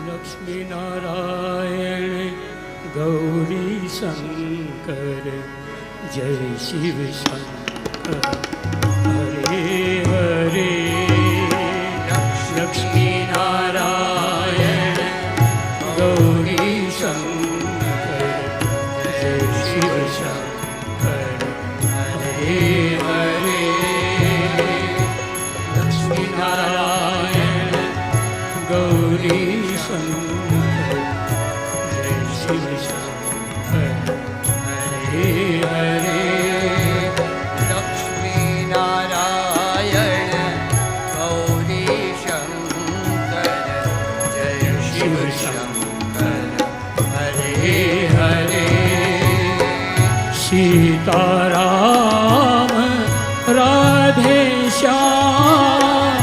લક્ષ્મી નારાયણ ગૌરી શંકર જય શિવ શંકર હરે હરે લક્ષ્મી નારાયણ ગૌરી શંકર જય શિવ શંકર હરે હરે લક્ષ્મી નારાયણ ગૌરી શંકર જય શિવ શંકર હરે હરે લક્ષ્મી નારાયણ ગૌરી શંકર જય શિવ શંકર હરે હરે સીતારામ રાધે શ્યામ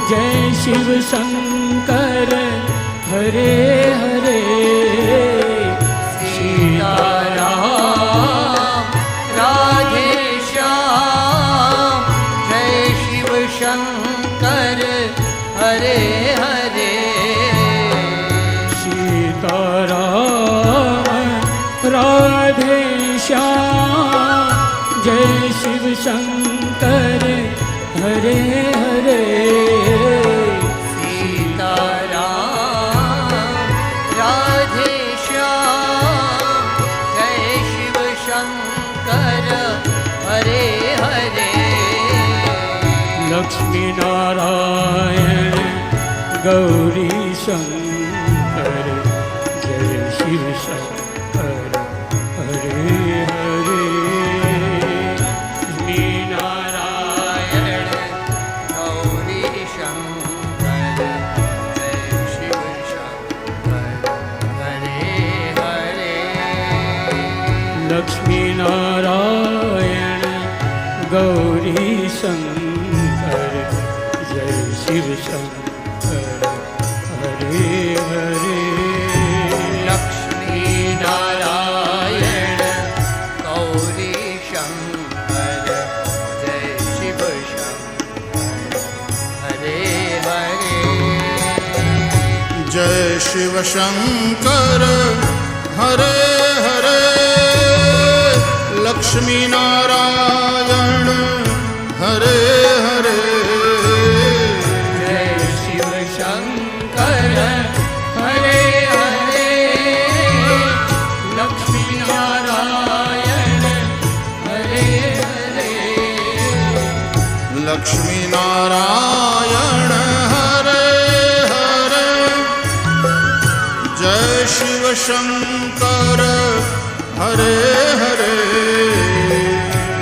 જય શિવ શંકર હરે હરે સીતારામ રાધે શ્યામ જય શિવ શંકર હરે હરે સીતારામ રાધે શ્યામ જય શિવ શંકર હરે હરે સીતારામ રાધે શ્યામ જય શિવ શંકર હરે હરે લક્ષ્મી નારાયણ ગૌરી શંકર જય શિવ શંકર હરે હરે લક્ષ્મી નારાયણ ગૌરી શંકર જય શિવ શંકર હરે હરે લક્ષ્મી નારાયણ ગૌરી શંકર જય શિવ શંકર હરે હરે લક્ષ્મી નારાયણ ગૌરી શંકર જય શિવ શંકર હરે હરે जय शिव शंकर हरे हरे लक्ष्मी नारायण हरे हरे જય શિવ શંકર હરે હરે લક્ષ્મી નારાયણ હરે હરે लक्ष्मी नारायण हरे हरे जय शिव शंकर हरे हरे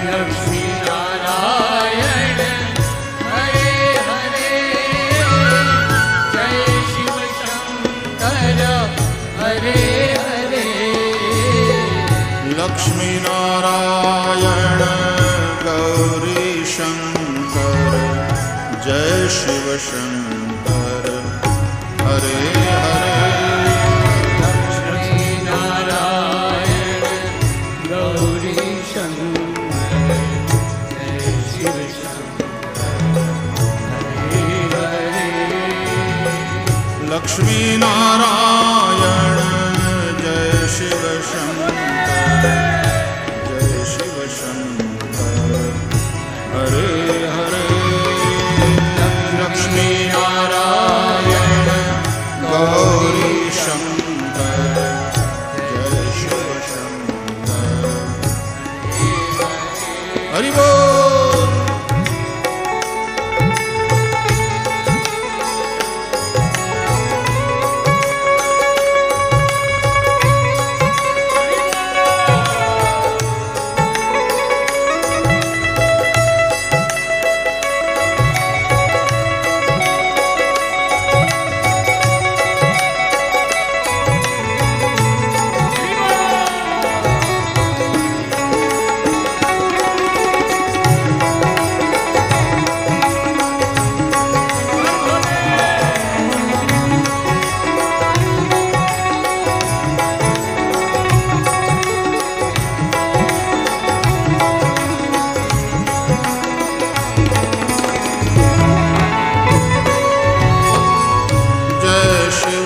લક્ષ્મી નારાયણ હરે હરે જય શિવ શંકર હરે હરે लक्ष्मी नारायण गौरी शंकर जय शिव शंकर हरे हरे લક્ષ્મી નારાયણ ગૌરી શંકર જય શિવ શંકર હરે હરે लक्ष्मी नारायण जय शिव शंकर जय शिव शंकर हरे हरे लक्ष्मी नारायण गौरी शंकर जय शिव शंकर हरि बोल।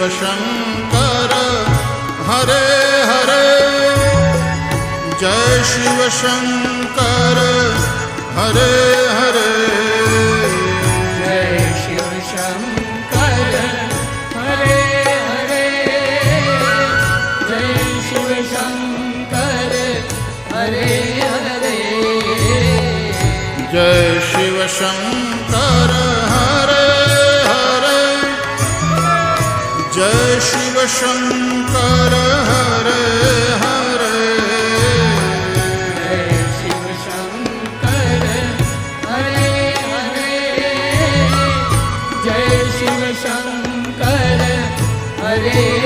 शिव शंकर हरे हरे जय शिव शंकर हरे हरे जय शिव शंकर हरे हरे जय शिव शंकर हरे हरे जय शिव शंकर हरे हरे जय शिव शंकर हरे हरे जय शिव शंकर हरे हरे जय शिव शंकर हरे